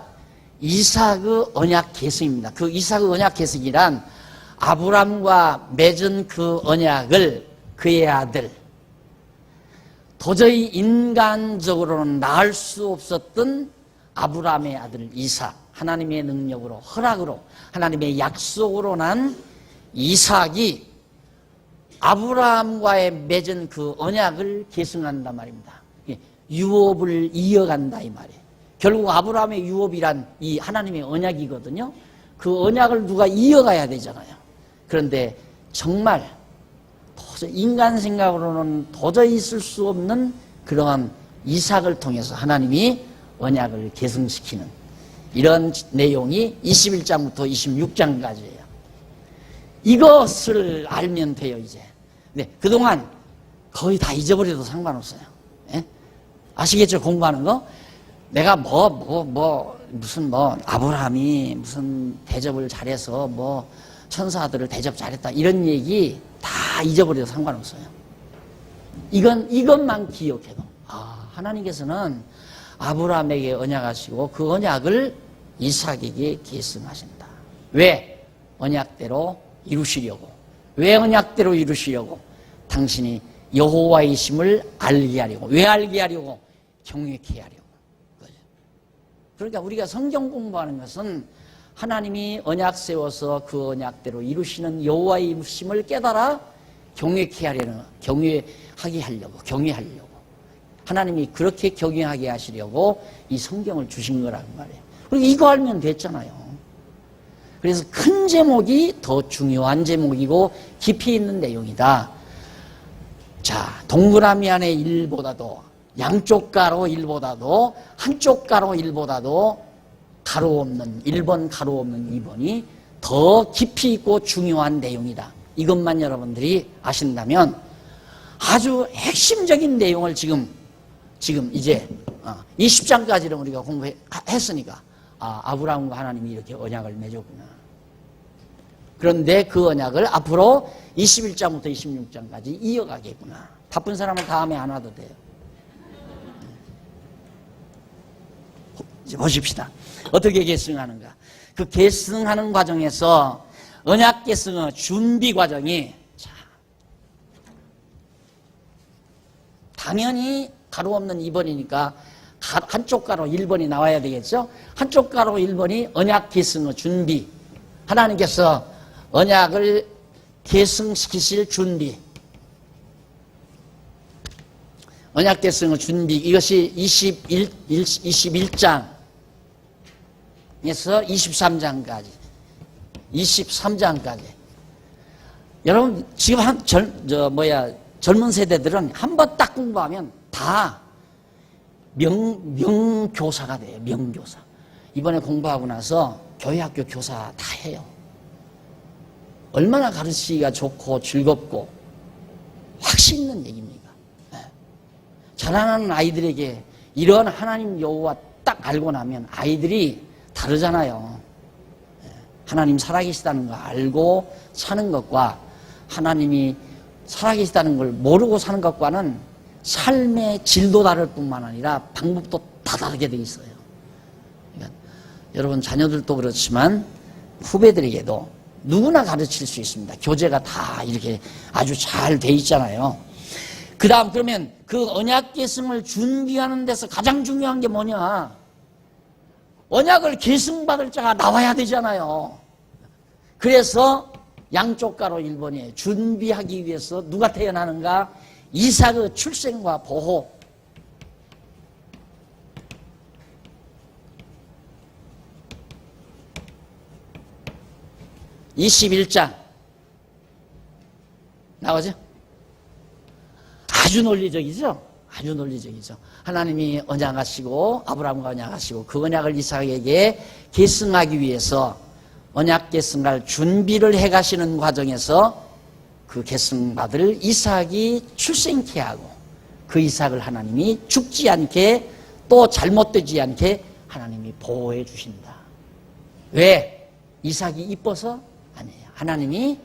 이삭의 언약 계승입니다. 그 이삭의 언약 계승이란 아브라함과 맺은 그 언약을 그의 아들 도저히 인간적으로는 낳을 수 없었던 아브라함의 아들 이삭 하나님의 능력으로 허락으로 하나님의 약속으로 난 이삭이 아브라함과의 맺은 그 언약을 계승한단 말입니다. 유업을 이어간다 이 말이에요. 결국 아브라함의 유업이란 이 하나님의 언약이거든요. 그 언약을 누가 이어가야 되잖아요. 그런데 정말 도저히 인간 생각으로는 도저히 있을 수 없는 그러한 이삭을 통해서 하나님이 언약을 계승시키는 이런 내용이 21장부터 26장까지예요. 이것을 알면 돼요, 이제. 네, 그동안 거의 다 잊어버려도 상관없어요. 예? 아시겠죠? 공부하는 거? 내가 무슨 아브라함이 무슨 대접을 잘해서 천사들을 대접 잘했다. 이런 얘기 다 잊어버려도 상관없어요. 이것만 기억해도. 하나님께서는 아브라함에게 언약하시고 그 언약을 이삭에게 계승하신다. 왜? 언약대로 이루시려고. 왜 언약대로 이루시려고? 당신이 여호와이심을 알게 하려고. 왜 알게 하려고? 경외케 하려고. 그러니까 우리가 성경 공부하는 것은 하나님이 언약 세워서 그 언약대로 이루시는 여호와이심을 깨달아 경외하게 하려고. 하나님이 그렇게 경외하게 하시려고 이 성경을 주신 거란 말이에요. 그리고 이거 알면 됐잖아요. 그래서 큰 제목이 더 중요한 제목이고 깊이 있는 내용이다. 자, 동그라미 안에 1보다도 양쪽 가로 1보다도 한쪽 가로 1보다도 가로 없는 1번 가로 없는 2번이 더 깊이 있고 중요한 내용이다. 이것만 여러분들이 아신다면 아주 핵심적인 내용을 지금 이제 20장까지는 우리가 공부했으니까 아브라함과 하나님이 이렇게 언약을 맺었구나. 그런데 그 언약을 앞으로 21장부터 26장까지 이어가겠구나. 바쁜 사람은 다음에 안 와도 돼요. 이제 보십시다. 어떻게 계승하는가. 그 계승하는 과정에서 언약 계승의 준비 과정이 당연히 가로 없는 2번이니까 한쪽 가로 1번이 나와야 되겠죠. 한쪽 가로 1번이 언약 계승의 준비. 하나님께서 언약을 계승시키실 준비. 언약 계승의 준비. 이것이 21장에서 23장까지. 23장까지. 여러분, 지금 젊은 세대들은 한 번 딱 공부하면 다 명교사가 돼요. 명교사. 이번에 공부하고 나서 교회학교 교사 다 해요. 얼마나 가르치기가 좋고 즐겁고 확신 있는 얘기입니까? 네. 자라나는 아이들에게 이런 하나님 여호와 딱 알고 나면 아이들이 다르잖아요. 네. 하나님 살아계시다는 거 알고 사는 것과 하나님이 살아계시다는 걸 모르고 사는 것과는 삶의 질도 다를 뿐만 아니라 방법도 다 다르게 돼 있어요. 그러니까 여러분 자녀들도 그렇지만 후배들에게도 누구나 가르칠 수 있습니다. 교재가 다 이렇게 아주 잘 돼 있잖아요. 그 다음 그러면 그 언약 계승을 준비하는 데서 가장 중요한 게 뭐냐? 언약을 계승받을 자가 나와야 되잖아요. 그래서 양쪽 가로 1번에 준비하기 위해서 누가 태어나는가? 이삭의 출생과 보호. (21장) 나오죠? 아주 논리적이죠? 아주 논리적이죠. 하나님이 언약하시고 아브라함과 언약하시고 그 언약을 이삭에게 계승하기 위해서 언약 계승할 준비를 해가시는 과정에서 그 계승받을 이삭이 출생케 하고 그 이삭을 하나님이 죽지 않게 또 잘못되지 않게 하나님이 보호해 주신다. 왜? 이삭이 이뻐서? 아니에요. 하나님이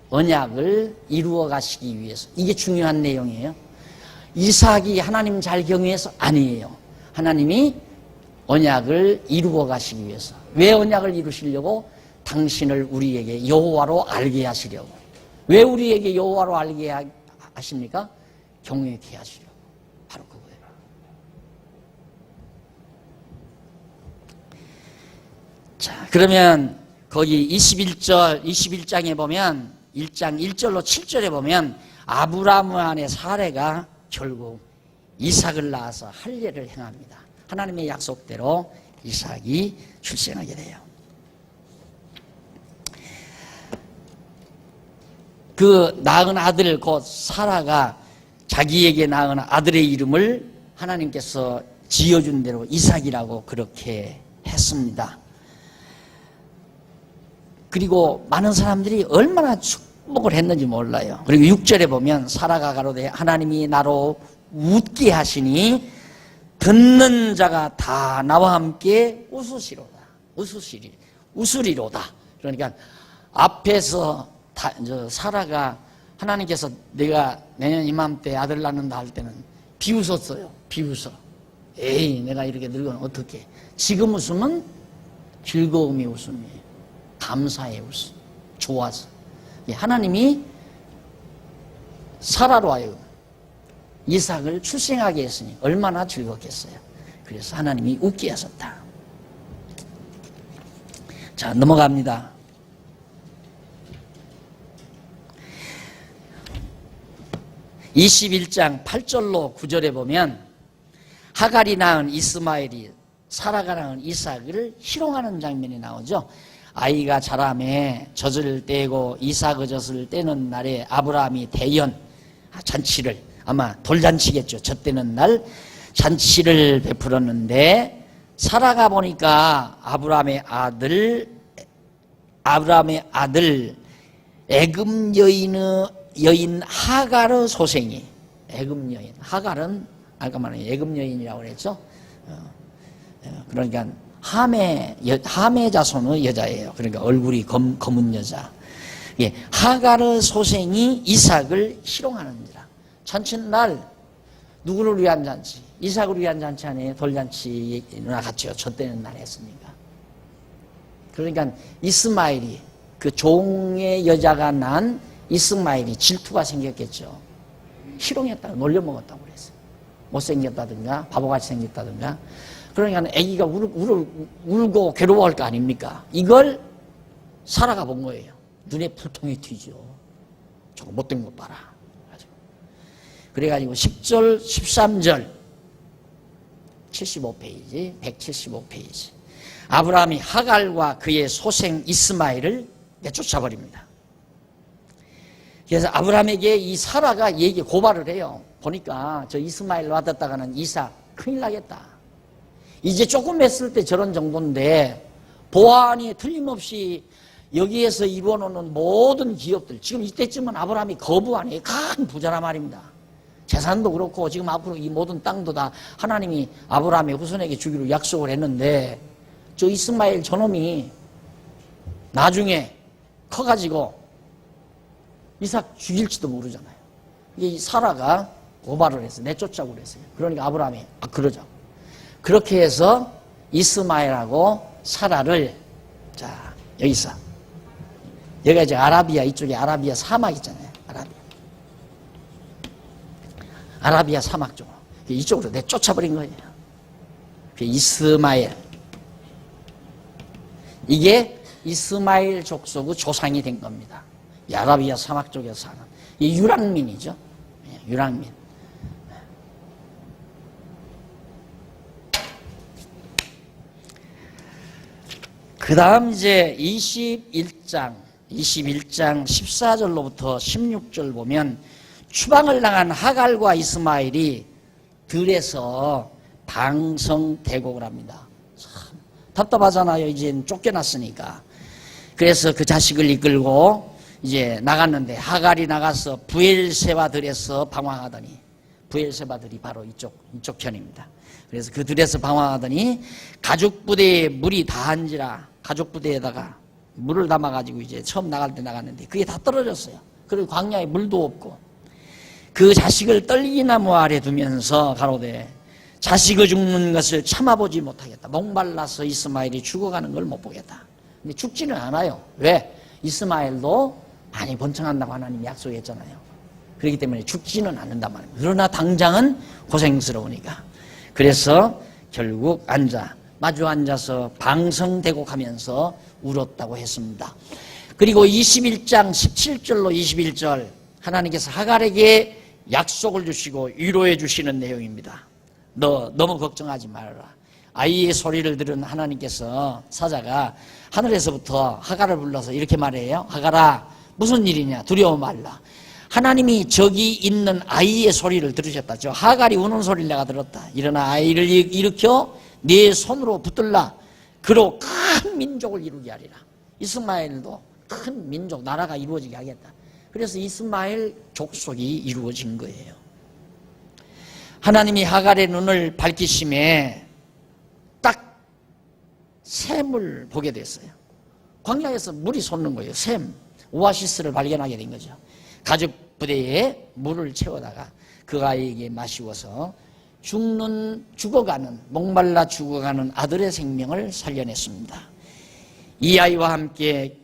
언약을 이루어 가시기 위해서. 이게 중요한 내용이에요. 이삭이 하나님 잘 경외해서? 아니에요. 하나님이 언약을 이루어 가시기 위해서. 왜 언약을 이루시려고? 당신을 우리에게 여호와로 알게 하시려고. 왜 우리에게 여호와로 알게 하십니까? 경외케 하시려고. 바로 그거예요. 자, 그러면 거기 21장에 보면 1장 1절로 7절에 보면 아브라함 안에 사레가 결국 이삭을 낳아서 할례를 행합니다. 하나님의 약속대로 이삭이 출생하게 돼요. 그 낳은 아들 곧 사라가 자기에게 낳은 아들의 이름을 하나님께서 지어준 대로 이삭이라고 그렇게 했습니다. 그리고 많은 사람들이 얼마나 축복을 했는지 몰라요. 그리고 6절에 보면 사라가 가로되 하나님이 나로 웃게 하시니 듣는 자가 다 나와 함께 웃으리로다. 그러니까 앞에서 사라가 하나님께서 내가 내년 이맘때 아들 낳는다 할 때는 비웃었어요. 비웃어. 에이, 내가 이렇게 늙으면 어떡해. 지금 웃으면 즐거움이 웃음이에요. 감사의 웃음. 좋아서. 하나님이 사라로 하여금 이삭을 출생하게 했으니 얼마나 즐겁겠어요. 그래서 하나님이 웃게 하셨다. 자, 넘어갑니다. (21장) 8절로 9절에 보면 하갈이 낳은 이스마엘이 사라가 낳은 이삭을 희롱하는 장면이 나오죠. 아이가 자라매 젖을 떼고 이삭의 젖을 떼는 날에 아브라함이 대연 잔치를, 아마 돌잔치겠죠. 젖 떼는 날 잔치를 베풀었는데 사라가 보니까 아브라함의 아들 애굽 여인 하갈의 소생이, 애굽 여인 하갈은 아까 말한 애굽 여인이라고 그랬죠. 그러니까 함의 자손의 여자예요. 그러니까 얼굴이 검은 여자. 예, 하갈의 소생이 이삭을 희롱하는지라. 잔치날 누구를 위한 잔치? 이삭을 위한 잔치 아니에요? 돌잔치나 같이요. 젖대는 날 했으니까. 그러니까 이스마엘이, 그 종의 여자가 난 이스마엘이 질투가 생겼겠죠. 희롱했다고, 놀려먹었다고 그랬어요. 못생겼다든가 바보같이 생겼다든가. 그러니까 아기가 울고 괴로워할 거 아닙니까? 이걸 사라가 본 거예요. 눈에 불통이 튀죠. 저거 못된 거 봐라. 그래가지고 10절, 13절 75페이지, 175페이지. 아브라함이 하갈과 그의 소생 이스마엘을 내쫓아버립니다. 그래서 아브라함에게 이 사라가 고발을 해요. 보니까 저 이스마엘 놔뒀다가는 이삭 큰일 나겠다. 이제 조금 했을 때 저런 정도인데 보안이 틀림없이 여기에서 이루어놓는 모든 기업들, 지금 이때쯤은 아브라함이 거부 안 해요. 큰 부자란 말입니다. 재산도 그렇고 지금 앞으로 이 모든 땅도 다 하나님이 아브라함의 후손에게 주기로 약속을 했는데 저 이스마엘 저놈이 나중에 커가지고 이삭 죽일지도 모르잖아요. 이 사라가 고발을 해서 내쫓자고 그랬어요. 그러니까 아브라함이 그러자고. 그렇게 해서 이스마엘하고 사라를, 자, 여기서 여기가 이제 아라비아, 이쪽에 아라비아 사막 있잖아요. 아라비아 사막 쪽으로, 이쪽으로 내쫓아버린 거예요. 이스마엘, 이게 이스마엘 족속의 조상이 된 겁니다. 이 아라비아 사막 쪽에서 사는 이 유랑민이죠. 유랑민. 그 다음 이제 21장 14절로부터 16절 보면 추방을 당한 하갈과 이스마엘이 들에서 방성대곡을 합니다. 참 답답하잖아요. 이제 쫓겨났으니까. 그래서 그 자식을 이끌고 이제 나갔는데 하갈이 나가서 부엘세바 들에서 방황하더니, 부엘세바들이 바로 이쪽 편입니다. 그래서 그 들에서 방황하더니 가죽 부대에 물이 다한지라, 가죽 부대에다가 물을 담아가지고 이제 처음 나갈 때 나갔는데 그게 다 떨어졌어요. 그리고 광야에 물도 없고 그 자식을 떨기나무 아래 두면서 가로되 자식의 죽는 것을 참아보지 못하겠다. 목말라서 이스마엘이 죽어가는 걸 못 보겠다. 근데 죽지는 않아요. 왜? 이스마엘도 많이 번창한다고 하나님이 약속했잖아요. 그렇기 때문에 죽지는 않는단 말입니다. 그러나 당장은 고생스러우니까. 그래서 결국 마주 앉아서 방성대곡하면서 울었다고 했습니다. 그리고 21장 17절로 21절 하나님께서 하갈에게 약속을 주시고 위로해 주시는 내용입니다. 너 너무 걱정하지 말아라. 아이의 소리를 들은 하나님께서, 사자가 하늘에서부터 하갈을 불러서 이렇게 말해요. 하갈아, 무슨 일이냐? 두려워 말라. 하나님이 저기 있는 아이의 소리를 들으셨다. 저 하갈이 우는 소리를 내가 들었다. 일어나 아이를 일으켜 네 손으로 붙들라. 그로 큰 민족을 이루게 하리라. 이스마엘도 큰 민족, 나라가 이루어지게 하겠다. 그래서 이스마엘 족속이 이루어진 거예요. 하나님이 하갈의 눈을 밝히심에 딱 샘을 보게 됐어요. 광야에서 물이 솟는 거예요. 샘, 오아시스를 발견하게 된 거죠. 가죽 부대에 물을 채워다가 그 아이에게 마시워서 죽어가는, 목말라 죽어가는 아들의 생명을 살려냈습니다. 이 아이와 함께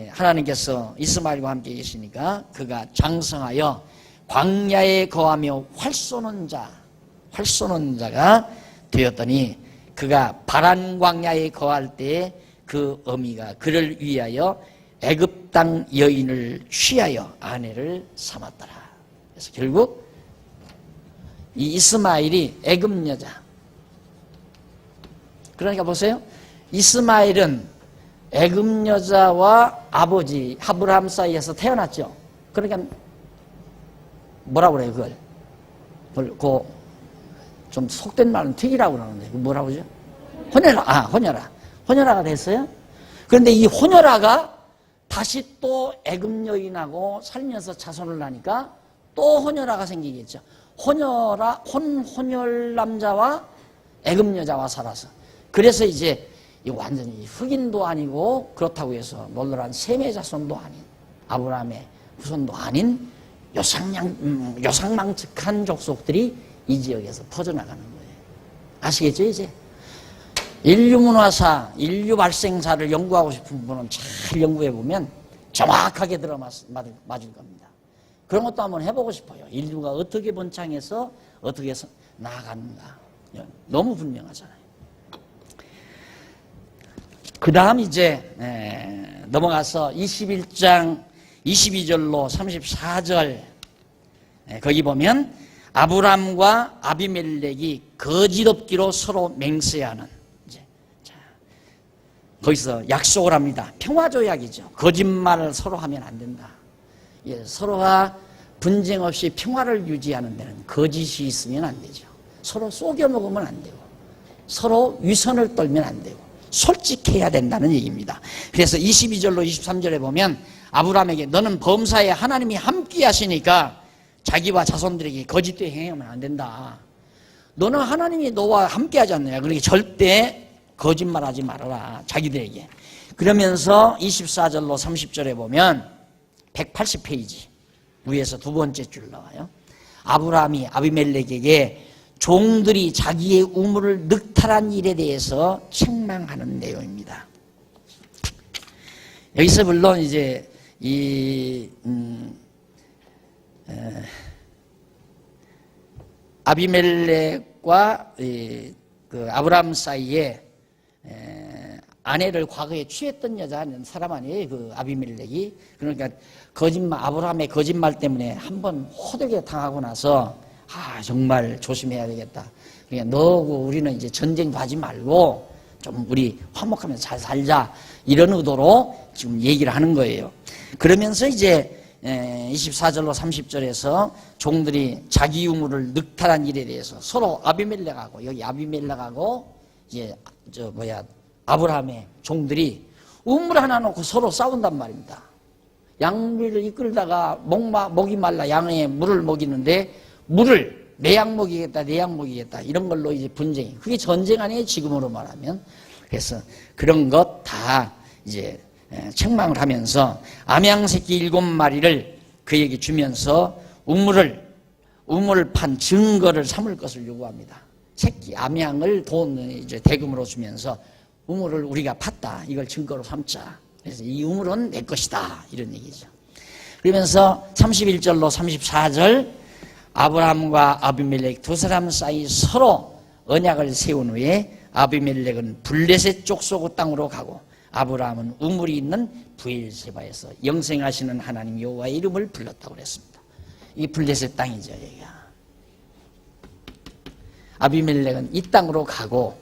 하나님께서 이스마엘과 함께 계시니까 그가 장성하여 광야에 거하며 활 쏘는 자가 되었더니 그가 바란 광야에 거할 때 그 어미가 그를 위하여 애굽 땅 여인을 취하여 아내를 삼았더라. 그래서 결국 이 이스마엘이 애굽 여자. 그러니까 보세요. 이스마엘은 애굽 여자와 아버지 아브라함 사이에서 태어났죠. 그러니까 뭐라고 그래요, 그걸? 좀 속된 말은 튀기라고 그러는데, 뭐라고 그러죠? 혼혈아가 됐어요. 그런데 이 혼혈아가 다시 또 애굽 여인하고 살면서 자손을 낳으니까 또 혼혈아가 생기겠죠. 혼혈 남자와 애굽 여자와 살아서. 그래서 이제 완전히 흑인도 아니고 그렇다고 해서 놀라운 셈의 자손도 아닌 아브라함의 후손도 아닌 요상망측한 족속들이 이 지역에서 퍼져나가는 거예요. 아시겠죠, 이제? 인류 문화사, 인류 발생사를 연구하고 싶은 분은 잘 연구해보면 정확하게 들어맞을 겁니다. 그런 것도 한번 해보고 싶어요. 인류가 어떻게 번창해서 어떻게 해서 나아가는가. 너무 분명하잖아요. 그 다음 이제 넘어가서 21장 22절로 34절 거기 보면 아브람과 아비멜렉이 거짓없기로 서로 맹세하는 거기서 약속을 합니다. 평화조약이죠. 거짓말을 서로 하면 안 된다. 서로가 분쟁 없이 평화를 유지하는 데는 거짓이 있으면 안 되죠. 서로 속여먹으면 안 되고 서로 위선을 떨면 안 되고 솔직해야 된다는 얘기입니다. 그래서 22절로 23절에 보면 아브라함에게 너는 범사에 하나님이 함께 하시니까 자기와 자손들에게 거짓되게 행하면 안 된다. 너는 하나님이 너와 함께 하지 않느냐. 그러니까 절대 거짓말하지 말아라. 자기들에게. 그러면서 24절로 30절에 보면 180페이지 위에서 두 번째 줄 나와요. 아브라함이 아비멜렉에게 종들이 자기의 우물을 늑탈한 일에 대해서 책망하는 내용입니다. 여기서 물론 이제 아비멜렉과 그 아브라함 사이에 아내를 과거에 취했던 여자는 사람 아니에요. 그 아비멜렉이. 그러니까 아브라함의 거짓말 때문에 한번 호되게 당하고 나서 정말 조심해야 되겠다. 그러니까 너하고 우리는 이제 전쟁도 하지 말고 좀 우리 화목하면서 잘 살자. 이런 의도로 지금 얘기를 하는 거예요. 그러면서 이제 24절로 30절에서 종들이 자기 유물을 늑탈한 일에 대해서 서로 아비멜렉하고 여기 아비멜렉하고 이제 아브라함의 종들이 우물 하나 놓고 서로 싸운단 말입니다. 양미를 이끌다가 목이 말라 양에 물을 먹이는데 물을 내 양 먹이겠다 이런 걸로 이제 분쟁이. 그게 전쟁 아니에요, 지금으로 말하면. 그래서 그런 것 다 이제 책망을 하면서 암양 새끼 7마리를 그에게 주면서 우물을 판 증거를 삼을 것을 요구합니다. 새끼 암양을 이제 대금으로 주면서 우물을 우리가 팠다. 이걸 증거로 삼자. 그래서 이 우물은 내 것이다. 이런 얘기죠. 그러면서 31절로 34절 아브라함과 아비멜렉 두 사람 사이 서로 언약을 세운 후에 아비멜렉은 블레셋 족속 땅으로 가고 아브라함은 우물이 있는 브엘세바에서 영생하시는 하나님 여호와의 이름을 불렀다고 그랬습니다. 이 블레셋 땅이죠, 여기가. 아비멜렉은 이 땅으로 가고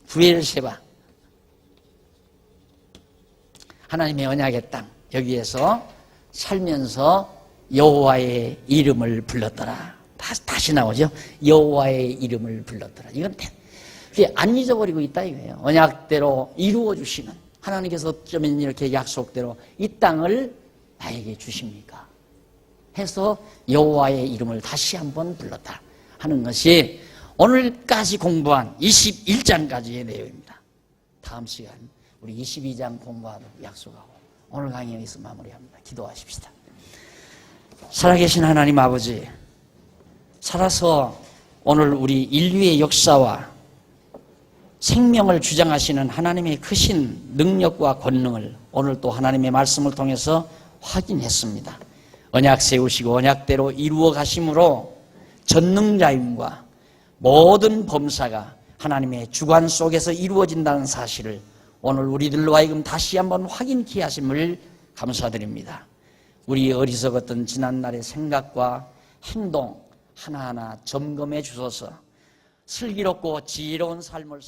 부엘세바 하나님의 언약의 땅, 여기에서 살면서 여호와의 이름을 불렀더라. 다시 나오죠. 여호와의 이름을 불렀더라. 이건 그게 안 잊어버리고 있다 이거예요. 언약대로 이루어 주시는 하나님께서 어쩌면 이렇게 약속대로 이 땅을 나에게 주십니까? 해서 여호와의 이름을 다시 한번 불렀다 하는 것이 오늘까지 공부한 21장까지의 내용입니다. 다음 시간 우리 22장 공부하도록 약속하고 오늘 강의 여기서 마무리합니다. 기도하십시다. 살아계신 하나님 아버지, 살아서 오늘 우리 인류의 역사와 생명을 주장하시는 하나님의 크신 능력과 권능을 오늘 또 하나님의 말씀을 통해서 확인했습니다. 언약 세우시고 언약대로 이루어 가심으로 전능자임과 모든 범사가 하나님의 주관 속에서 이루어진다는 사실을 오늘 우리들로 하여금 다시 한번 확인케 하심을 감사드립니다. 우리의 어리석었던 지난날의 생각과 행동 하나하나 점검해 주셔서 슬기롭고 지혜로운 삶을